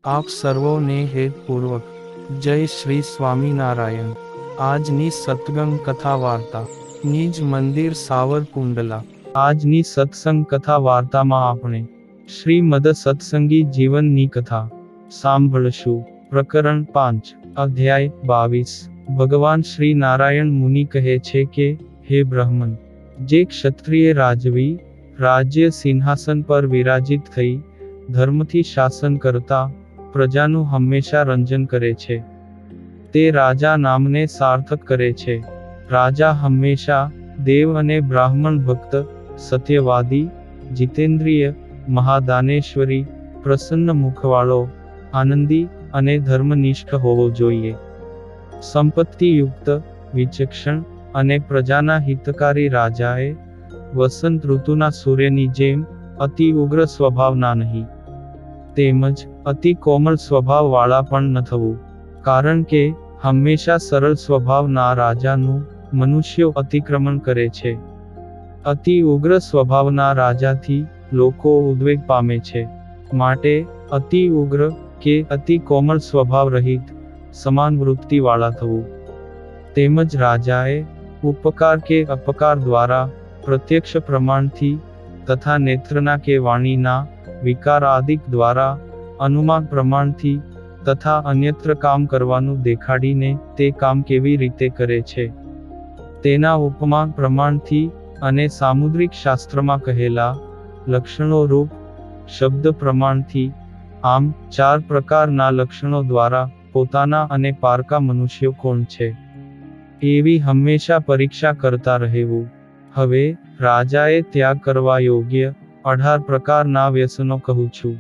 આપ સર્વોને હેતપૂર્વક જય શ્રી સ્વામિનારાયણ। આજની સત્સંગ કથા વાર્તા નિજ મંદિર સાવરકુંડલા। આજની સત્સંગ કથા વાર્તામાં આપણે શ્રીમદ સત્સંગી જીવનની કથા સાંભળશું। પ્રકરણ 5 અધ્યાય 22। ભગવાન શ્રી નારાયણ મુનિ કહે છે કે, હે બ્રાહ્મણ, જે ક્ષત્રિય રાજવી રાજ્ય સિંહાસન પર વિરાજિત થઈ ધર્મથી શાસન કરતા પ્રજાનું હંમેશા રંજન કરે છે, તે રાજા નામને સાર્થક કરે છે। રાજા હંમેશા દેવ અને બ્રાહ્મણ ભક્ત, સત્યવાદી, જીતેન્દ્રિય, મહાદાનેશ્વરી, પ્રસન્ન મુખવાળો, આનંદી અને ધર્મનિષ્ઠ હોવો જોઈએ। સંપત્તિયુક્ત, વિચક્ષણ અને પ્રજાના હિતકારી રાજાએ વસંત ઋતુના સૂર્યની જેમ અતિ ઉગ્ર સ્વભાવના નહીં, તેમજ અતિ કોમળ સ્વભાવવાળા પણ ન થવું, કારણ કે હંમેશા સરળ સ્વભાવના રાજાનું મનુષ્યો અતિક્રમણ કરે છે। અતિ ઉગ્ર સ્વભાવના રાજાથી લોકો ઉદ્વેગ પામે છે, માટે અતિ ઉગ્ર કે અતિ કોમળ સ્વભાવ રહિત સમાન વૃત્તિવાળા થવું। તેમજ રાજાએ ઉપકાર કે અપકાર દ્વારા, પ્રત્યક્ષ પ્રમાણથી તથા નેત્રના કે વાણીના વિકારાદિક દ્વારા, અનુમાન પ્રમાણથી તથા અન્યત્ર કામ કરવાનું દેખાડીને તે કામ કેવી રીતે કરે છે તેના ઉપમાન પ્રમાણથી અને સામુદ્રિક શાસ્ત્રમાં કહેલા લક્ષણો રૂપ શબ્દ પ્રમાણથી, આમ 4 પ્રકારના લક્ષણો દ્વારા પોતાના અને પારકા મનુષ્યો કોણ છે એવી હંમેશા પરીક્ષા કરતા રહેવું। હવે રાજાએ ત્યાગ કરવા યોગ્ય 18 પ્રકારના વ્યસનો કહું છું।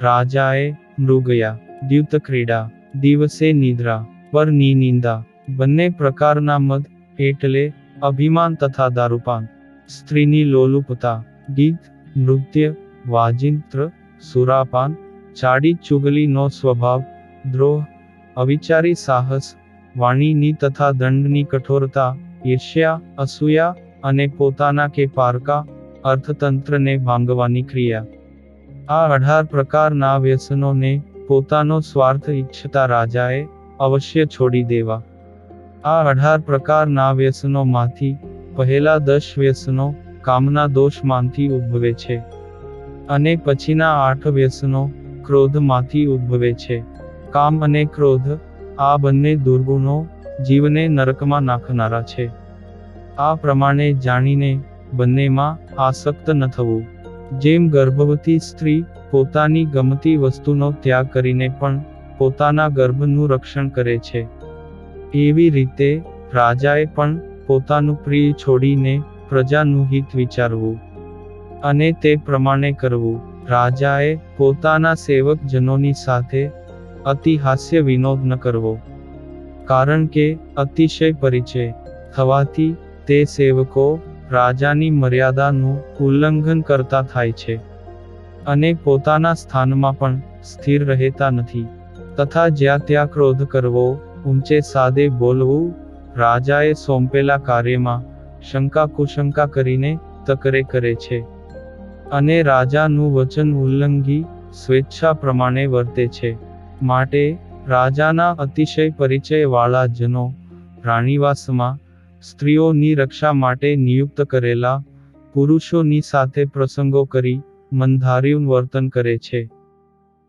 રાજાએ મૃગયા, દ્યુતક્રીડા, દિવસે નિદ્રા, પરની નિંદા, બંને પ્રકારના મદ એટલે અભિમાન તથા દારૂપાન, સ્ત્રીની લોલુપતા, ગીત, નૃત્ય, વાજિંત્ર, સુરાપાન, ચાડી ચુગલીનો સ્વભાવ, દ્રોહ, અવિચારી સાહસ, વાણીની તથા દંડની કઠોરતા, ઈર્ષ્યા, અસૂયા અને પોતાના કે પારકા અર્થતંત્રને ભાંગવાની ક્રિયા। આ 18 પ્રકારના વ્યસનોને પોતાનો સ્વાર્થ ઈચ્છતા રાજાએ અવશ્ય છોડી દેવા। આ 18 પ્રકારના વ્યસનોમાંથી પહેલા 10 વ્યસનો કામના દોષમાંથી ઉદ્ભવે છે, અને પછીના 8 વ્યસનો ક્રોધમાંથી ઉદ્ભવે છે। કામ અને ક્રોધ, આ બંને દુર્ગુણો જીવને નરકમાં નાખનારા છે। આ પ્રમાણે જાણીને બંનેમાં આસક્ત ન થવું। જેમ ગર્ભવતી સ્ત્રી પોતાની ગમતી વસ્તુનો ત્યાગ કરીને પણ પોતાના ગર્ભનું રક્ષણ કરે છે, એવી રીતે રાજાએ પણ પોતાનું પ્રિય છોડીને પ્રજાનું હિત વિચારવું અને તે પ્રમાણે કરવું। રાજાએ પોતાના સેવકજનોની સાથે અતિ હાસ્ય વિનોદ ન કરવો, કારણ કે અતિશય પરિચય થવાથી તે સેવકો રાજાની મર્યાદાનું ઉલ્લંઘન કરતા થાય છે, અને પોતાના સ્થાનમાં પણ સ્થિર રહેતા નથી, તથા જ્યાં ત્યાં ક્રોધ કરવો, ઊંચે સાદે બોલવું, રાજાએ સોંપેલા કાર્યમાં શંકા કુશંકા કરીને તકરે કરે છે, અને રાજાનું વચન ઉલ્લંઘી સ્વેચ્છા પ્રમાણે વર્તે છે। માટે રાજાના અતિશય પરિચયવાળા જનો રાણીવાસમાં સ્ત્રીઓની રક્ષા માટે નિયુક્ત કરેલા પુરુષોની સાથે પ્રસંગો કરી મનધાર્યું વર્તન કરે છે।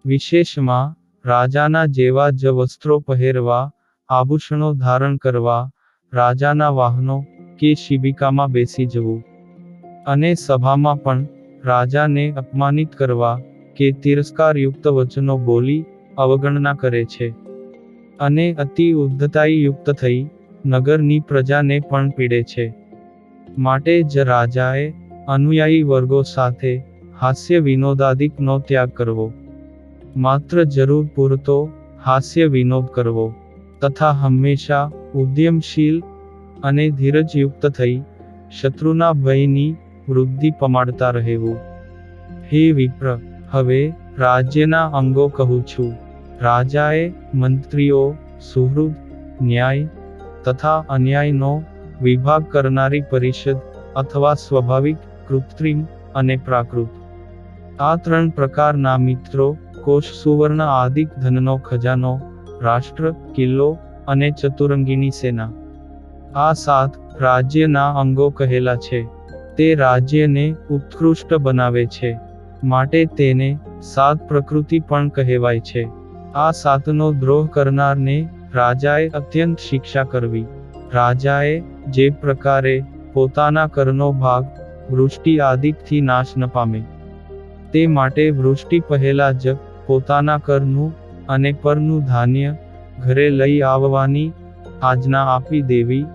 વિશેષમાં રાજાના જેવા જ વસ્ત્રો પહેરવા, આભૂષણો ધારણ કરવા, રાજાના વાહનો કે શિબિકામાં બેસી જવું, અને સભામાં પણ રાજાને અપમાનિત કરવા કે તિરસ્કારયુક્ત વચનો બોલી અવગણના કરે છે, અને અતિ ઉદ્ધતાયુક્ત થઈ નગરની પ્રજાને પણ પીડે છે। માટે જ રાજાએ અનુયાયી વર્ગો સાથે હાસ્ય વિનોદાદિકનો ત્યાગ કરવો, માત્ર જરૂર પૂરતો હાસ્ય વિનોદ કરવો, તથા હંમેશા ઉદ્યમશીલ અને ધીરજયુક્ત થઈ શત્રુના ભયની વૃદ્ધિ પમાડતા રહેવું। હે વિપ્ર, હવે રાજ્યના અંગો કહું છું। રાજાએ મંત્રીઓ, સુહૃદ, ન્યાય તથા અન્યાયનો વિભાગ કરનારી પરિષદ અથવા સ્વાભાવિક, કૃત્રિમ અને પ્રાકૃત, આ 3 પ્રકારના મિત્રો કોષ સુવર્ણ આદિક ધનનો ખજાનો, રાષ્ટ્ર, કિલ્લો અને ચતુરંગીની સેના. આ 7 રાજ્યના અંગો કહેલા છે. તે રાજ્યને ઉત્કૃષ્ટ બનાવે છે, માટે તેને 7 પ્રકૃતિ પણ કહેવાય છે. આ 7નો દ્રોહ કરનારને રાજાએ અત્યંત શિક્ષા કરવી. રાજાએ જે પ્રકારે પોતાના કરનો ભાગ વૃષ્ટિ આદિકથી નાશ ન પામે, તે માટે વૃષ્ટિ પહેલા જ પોતાના કરનું અને પરનું ધાન્ય ઘરે લઈ આવવાની આજ્ઞા આપી દેવી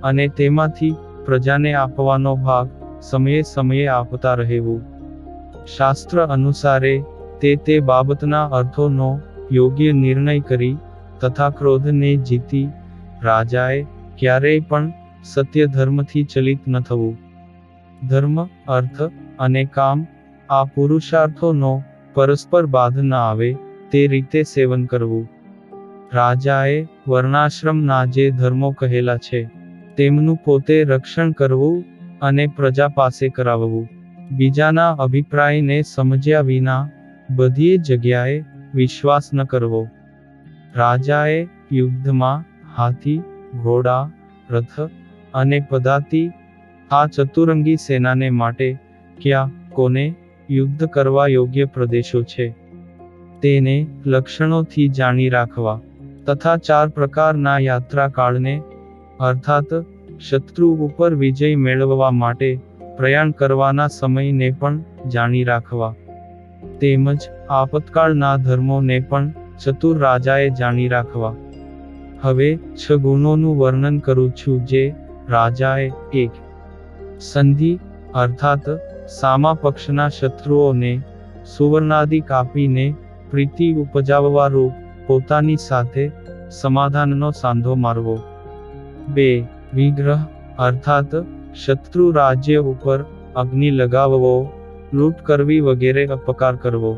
અને તેમાંથી પ્રજાને આપવાનો ભાગ સમયે સમયે આપતા રહેવું. શાસ્ત્ર અનુસારે તે બાબતના અર્થોનો યોગ્ય નિર્ણય કરી તથા ક્રોધને જીતી રાજાએ ક્યારેય પણ સત્ય ધર્મથી ચલિત ન થવું. ધર્મ, અર્થ અને કામ આ પુરુષાર્થોનો પરસ્પર બાધ ન આવે તે રીતે સેવન કરવું. રાજાએ વર્ણાશ્રમના જે ધર્મો કહેલા છે તેમનું પોતે રક્ષણ કરવું અને પ્રજા પાસે કરાવવું. બીજાના અભિપ્રાયને સમજ્યા વિના બધીએ જગ્યાએ વિશ્વાસ ન કરવો. રાજાએ યુદ્ધમાં હાથી, ઘોડા, રથ અને પદાતિ આ ચતુરંગી સેનાને માટે ક્યાં કોને યુદ્ધ કરવા યોગ્ય પ્રદેશો છે તેને લક્ષણોથી જાણી રાખવા તથા 4 પ્રકારના યાત્રાકાળને અર્થાત શત્રુ ઉપર વિજય મેળવવા માટે પ્રયાણ કરવાના સમયને પણ જાણી રાખવા. તેમજ આપતકાળના ધર્મોને પણ ચતુર રાજાએ જાણી રાખવા. હવે 6 ગુણોનું વર્ણન કરું છું જે રાજાએ 1. સંધિ અર્થાત સામા પક્ષના શત્રુઓને સુવર્ણાદિક આપીને પ્રીતિ ઉપજાવવા રૂપ પોતાની સાથે સમાધાનનો સાંધો મારવો. 2. વિગ્રહ અર્થાત શત્રુ રાજ્ય ઉપર અગ્નિ લગાવવો, લૂંટ કરવી વગેરે અપકાર કરવો.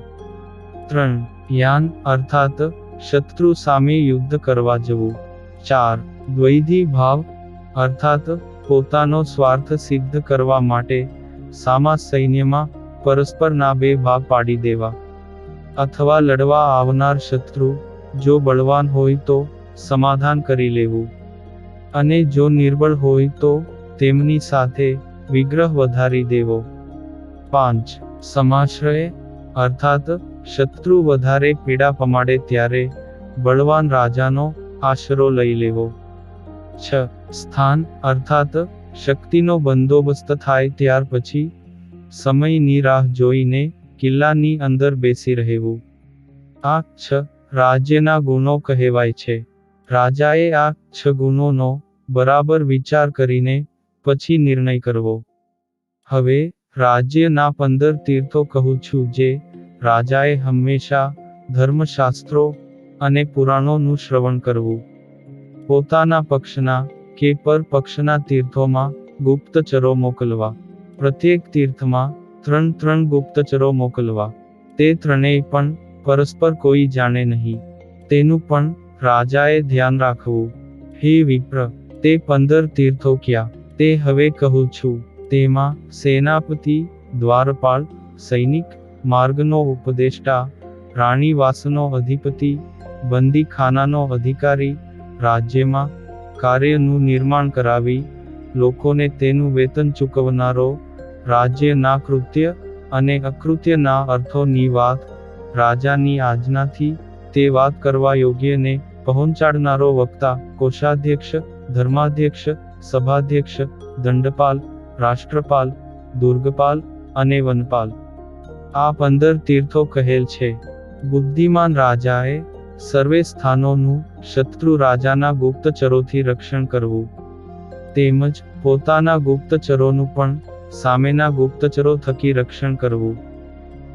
3. યાન અર્થાત શત્રુ સામે યુદ્ધ કરવા જવું. 4. દ્વૈધી ભાવ અર્થાત પોતાનો સ્વાર્થ સિદ્ધ કરવા માટે સામા સૈન્યમાં પરસ્પરના 2 ભાગ પાડી દેવા. અથવા લડવા આવનાર શત્રુ જો બળવાન હોય તો સમાધાન કરી લેવું અને જો નિર્બળ હોય તો તેમની સાથે વિગ્રહ વધારી દેવો. 5. સમાશ્રય અર્થાત શત્રુ વધારે પીડા પમાડે ત્યારે બળવાન રાજાનો આશરો લઈ લેવો. 6. સ્થાન અર્થાત શક્તિનો બંદોબસ્ત થાય ત્યાર પછી સમયની રાહ જોઈને કિલ્લાની અંદર બેસી રહેવું. આ 6 રાજ્યના ગુણો કહેવાય છે. રાજાએ આ 6 ગુણોનો બરાબર વિચાર કરીને પછી નિર્ણય કરવો. હવે રાજ્યના 15 તીર્થો કહું છું જે રાજાએ હંમેશા ધર્મશાસ્ત્રો અને પુરાણોનું શ્રવણ કરવું. પોતાના પક્ષના કે પર પક્ષના તીર્થોમાં ગુપ્તચરો મોકલવા. પ્રત્યેક તીર્થમાં 3 ગુપ્તચરો મોકલવા. તે ત્રણેય પણ પરસ્પર કોઈ જાણે નહીં તેનું પણ રાજાએ ધ્યાન રાખવું. હે વિપ્ર, તે 15 તીર્થો ક્યાં તે હવે કહું છું. તેમાં સેનાપતિ, દ્વારપાળ, સૈનિક, માર્ગનો ઉપદેષ્ટા, રાણીવાસનો અધિપતિ, બંદીખાનાનો અધિકારી, રાજ્યમાં કાર્યનું નિર્માણ કરાવી લોકોને તેનું વેતન ચૂકવનારો, રાજ્યના કૃત્ય અને અકૃત્યના અર્થોની વાત રાજાની આજ્ઞાથી તે વાત કરવા યોગ્યને પહોંચાડનારો વક્તા, કોષાધ્યક્ષ, ધર્માધ્યક્ષ, સભાધ્યક્ષ, દંડપાલ, રાષ્ટ્રપાલ, દુર્ગપાલ અને વનપાલ. આ 15 તીર્થો કહેલ છે. બુદ્ધિમાન રાજાએ સર્વે સ્થાનોનું શત્રુ રાજાના ગુપ્તચરોથી રક્ષણ કરવું. તેમજ પોતાના ગુપ્તચરોનું પણ સામેના ગુપ્તચરો થકી રક્ષણ કરવું.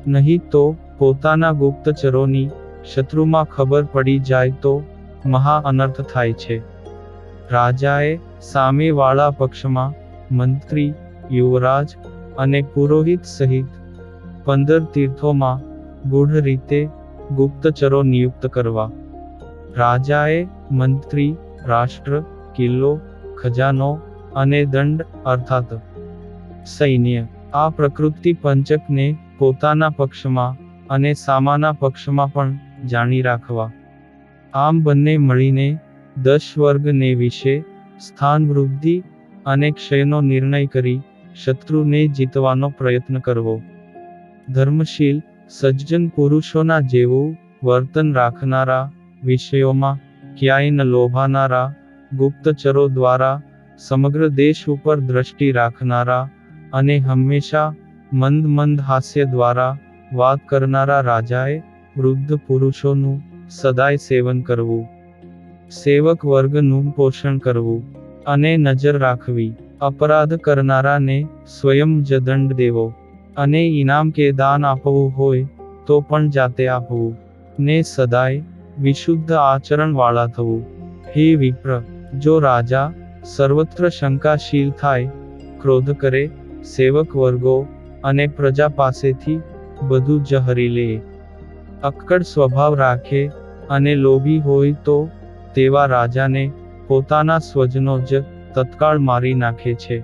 નહીં તો પોતાના ગુપ્તચરોની શત્રુમાં ખબર પડી જાય તો મહા અનર્થ થાય છે. રાજાએ સામેવાળા પક્ષમાં મંત્રી, યુવરાજ અને પુરોહિત સહિત 15 તીર્થોમાં ગૂઢ રીતે ગુપ્તચરો નિયુક્ત કરવા. રાજાએ મંત્રી, રાષ્ટ્ર, કિલ્લો, ખજાનો અને દંડ અર્થાત સૈન્ય આ પ્રકૃતિ પંચકને પોતાના પક્ષમાં અને સામાના પક્ષમાં પણ જાણી રાખવા. આમ બંને મળીને 10 વર્ગને વિશે સ્થાન વૃદ્ધિ અને ક્ષયનો નિર્ણય કરી શત્રુને જીતવાનો પ્રયત્ન કરવો. ધર્મશીલ સજ્જન પુરુષોના જેવું વર્તન રાખનારા, વિષયોમાં ક્યાંય ન લોભાનારા, ગુપ્તચરો દ્વારા સમગ્ર દેશ ઉપર દ્રષ્ટિ રાખનારા અને હંમેશા મંદ હાસ્ય દ્વારા વાત કરનારા રાજાએ વૃદ્ધ પુરુષોનું સદાય સેવન કરવું. સેવક વર્ગનું પોષણ કરવું અને નજર રાખવી. અપરાધ કરનારાને સ્વયં જ દંડ દેવો અને ઇનામ કે દાન આપવું હોય તો પણ જાતે આપવું ને સદાય વિશુદ્ધ આચરણ વાળા થવું. હે વિપ્ર, જો રાજા સર્વત્ર શંકાશીલ થાય, ક્રોધ કરે, સેવક વર્ગો અને પ્રજા પાસેથી બધું જ હરી લે, અક્કડ સ્વભાવ રાખે અને લોભી હોય તો તેવા રાજાને પોતાના સ્વજનો જ તત્કાળ મારી નાખે છે.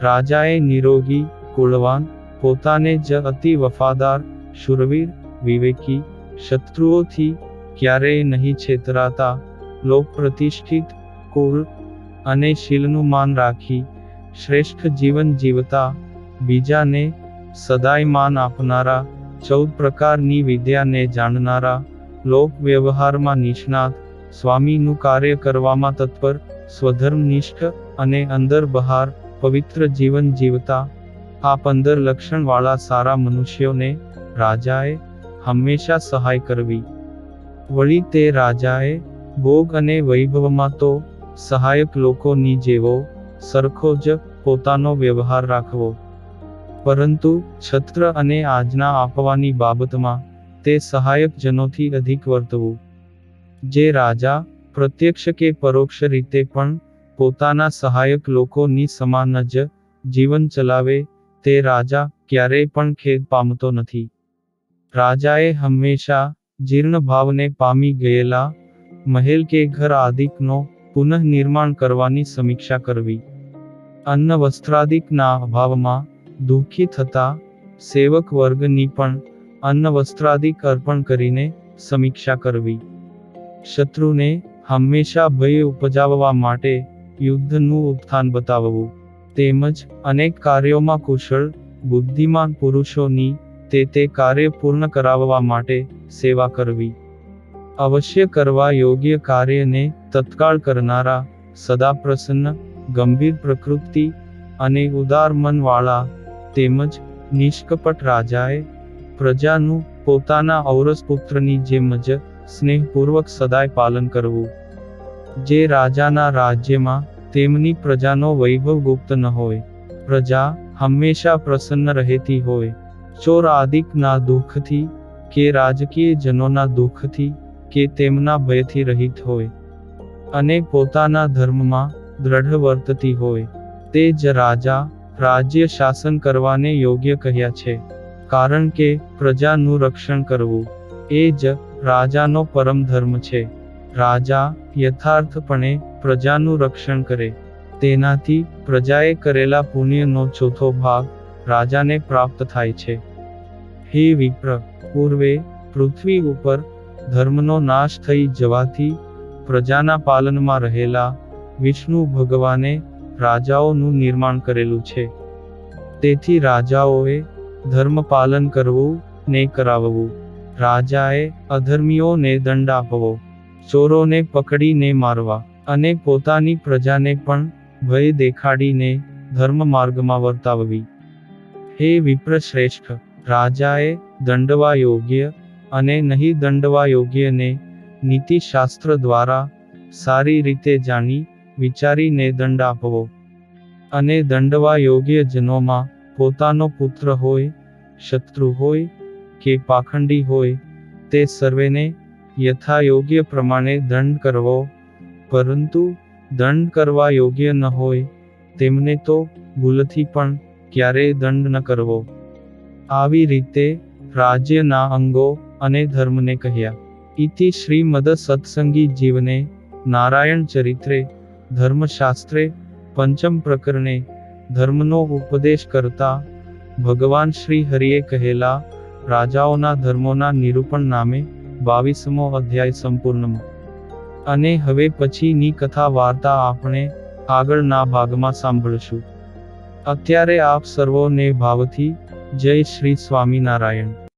રાજાએ નિરોગી, કુળવાન, પોતાને જ અતિ વફાદાર, શૂરવીર, વિવેકી, શત્રુઓથી ક્યારેય નહીં છેતરાતા, લોક પ્રતિષ્ઠિત, કુળ અને શીલનું માન રાખી શ્રેષ્ઠ જીવન જીવતા, બીજાને સદાય માન આપનારા, 14 પ્રકારની વિદ્યાને જાણનારા, લોક વ્યવહારમાં નિષ્ણાત, સ્વામીનું કાર્ય કરવામાં તત્પર, સ્વધર્મનિષ્ઠ અને અંદર બહાર પવિત્ર જીવન જીવતા, આ 15 લક્ષણવાળા સારા મનુષ્યોને રાજાએ હંમેશા સહાય કરવી. વળી તે રાજાએ ભોગ અને વૈભવમાં તો સહાયક લોકોની જેવો સરખો જ પોતાનો વ્યવહાર રાખવો, પરંતુ છત્ર અને આજ્ઞા આપવાની બાબતમાં તે સહાયક જનોથી અધિક વર્તવું. જે રાજા પ્રત્યક્ષ કે પરોક્ષ રીતે પણ પોતાના સહાયક લોકોની સમાન જ જીવન ચલાવે તે રાજા ક્યારેય પણ ખેદ પામતો નથી. રાજાએ હંમેશા જીર્ણ ભાવને પામી ગયેલા મહેલ કે ઘર આદિકનો પુનઃ નિર્માણ કરવાની સમીક્ષા કરવી. અન્ન વસ્ત્રાદિકના અભાવમાં દુઃખી થતા સેવક વર્ગની પણ અન્ન વસ્ત્રાદિક અર્પણ કરીને સમીક્ષા કરવી. શત્રુને હંમેશા ભય ઉપજાવવા માટે યુદ્ધનું ઉત્થાન બતાવવું, તેમજ અનેક કાર્યોમાં કુશળ, બુદ્ધિમાન પુરુષોની તે કાર્ય પૂર્ણ કરાવવા માટે સેવા કરવી. અવશ્ય કરવા યોગ્ય કાર્યને તત્કાળ કરનારા, સદા પ્રસન્ન, ગંભીર પ્રકૃતિ અને ઉદાર મનવાળા, તેમજ નિષ્કપટ રાજાએ પ્રજાનું પોતાના ઔરસ પુત્રની જેમ જ સ્નેહપૂર્વક સદાય પાલન કરવું. જે રાજાના રાજ્યમાં તેમની પ્રજાનો વૈભવ ગુપ્ત ન હોય, પ્રજા હંમેશા પ્રસન્ન રહેતી હોય, ચોર આદિકના દુઃખથી કે રાજકીય જનોના દુઃખથી કે તેમના ભયથી રહિત હોય, અને પોતાના ધર્મમાં દ્રઢ વર્તતી હોય, તે જ રાજા રાજ્ય શાસન કરવાને યોગ્ય કહ્યા છે. કારણ કે પ્રજાનું રક્ષણ કરવું એ જ રાજાનો પરમ ધર્મ છે. રાજા યથાર્થપણે પ્રજાનું રક્ષણ કરે, તેનાથી પ્રજાએ કરેલા પુણ્યનો ચોથો ભાગ રાજાને પ્રાપ્ત થાય છે. હે વિપ્ર, પૂર્વે પૃથ્વી ઉપર ધર્મનો નાશ થઈ જવાથી પ્રજાના પાલનમાં રહેલા વિષ્ણુ ભગવાને રાજાઓનું નિર્માણ કરેલું છે. તેથી રાજાઓએ ધર્મ પાલન કરવું ને કરાવવું. રાજાએ અધર્મીઓને દંડ આપવો, ચોરોને પકડીને મારવા અને પોતાની પ્રજાને પણ ભય દેખાડીને ધર્મ માર્ગમાં વર્તાવવી. હે વિપ્ર શ્રેષ્ઠ, રાજાએ દંડવા યોગ્ય અને નહીં દંડવા યોગ્યને નીતિશાસ્ત્ર દ્વારા સારી રીતે જાણી વિચારીને દંડ આપવો, અને દંડવા યોગ્ય જનોમાં પોતાનો પુત્ર હોય, શત્રુ હોય કે પાખંડી હોય, તે સર્વેને યથાયોગ્ય પ્રમાણે દંડ કરવો, પરંતુ દંડ કરવા યોગ્ય ન હોય તેમને તો ભૂલથી પણ ક્યારેય દંડ ન કરવો. આવી રીતે રાજ્યના અંગો અને ધર્મને કહ્યા. ઇતિ શ્રીમદ સત્સંગી જીવને નારાયણ ચરિત્રે ધર્મશાસ્ત્રે પંચમ પ્રકરણે ધર્મનો ઉપદેશ કરતા ભગવાન શ્રી હરિએ કહેલા રાજાઓના ધર્મોના નિરૂપણ નામે 22મો અધ્યાય સંપૂર્ણ. અને હવે પછીની કથા વાર્તા આપણે આગળના ભાગમાં સાંભળશું. અત્યારે આપ સર્વોને ભાવથી જય શ્રી સ્વામિનારાયણ.